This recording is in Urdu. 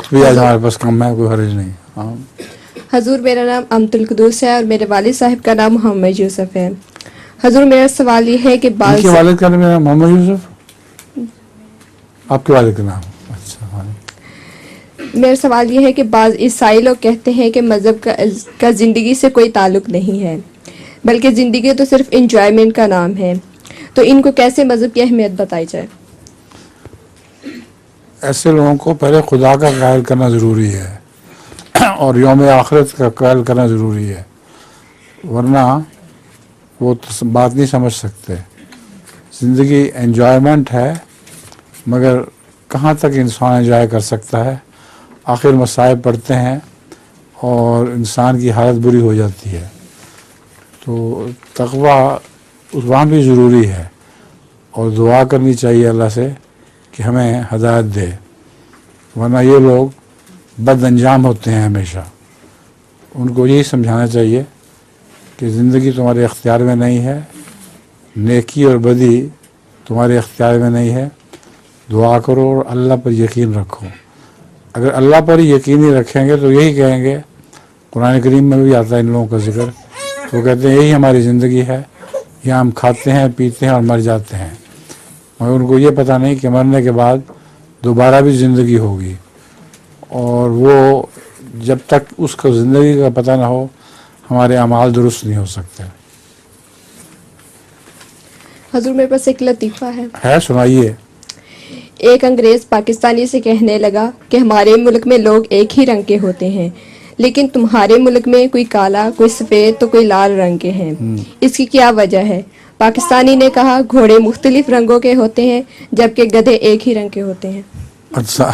وقت بھی آج ہمارے پاس کم ہے، کوئی حرج نہیں. ہاں حضور، میرا نام امت القدوس ہے اور میرے والد صاحب کا نام محمد یوسف ہے. حضور، میرا سوال یہ ہے کہ ان کے والد کا نام محمد یوسف، آپ کے والد کا نام؟ اچھا. ہاں میرا سوال یہ ہے کہ بعض عیسائی لوگ کہتے ہیں کہ مذہب کا زندگی سے کوئی تعلق نہیں ہے، بلکہ زندگی تو صرف انجوائمنٹ کا نام ہے، تو ان کو کیسے مذہب کی اہمیت بتائی جائے؟ ایسے لوگوں کو پہلے خدا کا قائل کرنا ضروری ہے اور یوم آخرت کا قائل کرنا ضروری ہے، ورنہ وہ بات نہیں سمجھ سکتے. زندگی انجوائمنٹ ہے، مگر کہاں تک انسان انجوائے کر سکتا ہے؟ آخر مصائب پڑتے ہیں اور انسان کی حالت بری ہو جاتی ہے. تو تقویٰ اس وہاں بھی ضروری ہے اور دعا کرنی چاہیے اللہ سے کہ ہمیں ہدایت دے، ورنہ یہ لوگ بد انجام ہوتے ہیں ہمیشہ. ان کو یہی سمجھانا چاہیے کہ زندگی تمہارے اختیار میں نہیں ہے، نیکی اور بدی تمہارے اختیار میں نہیں ہے. دعا کرو اور اللہ پر یقین رکھو. اگر اللہ پر یقین ہی رکھیں گے تو یہی کہیں گے، قرآن کریم میں بھی آتا ہے ان لوگوں کا ذکر، وہ کہتے ہیں یہی ہماری زندگی ہے، یہاں ہم کھاتے ہیں پیتے ہیں اور مر جاتے ہیں. مگر ان کو یہ پتہ نہیں کہ مرنے کے بعد دوبارہ بھی زندگی ہوگی، اور وہ جب تک اس کو زندگی کا پتہ نہ ہو ہمارے اعمال درست نہیں ہو سکتے. حضور، میرے پاس ایک لطیفہ ہے. سنائیے. ایک انگریز پاکستانی سے کہنے لگا کہ ہمارے ملک میں لوگ ایک ہی رنگ کے ہوتے ہیں، لیکن تمہارے ملک میں کوئی کالا، کوئی سفید تو کوئی لال رنگ کے ہیں، اس کی کیا وجہ ہے؟ پاکستانی نے کہا، گھوڑے مختلف رنگوں کے ہوتے ہیں جبکہ گدھے ایک ہی رنگ کے ہوتے ہیں. اچھا.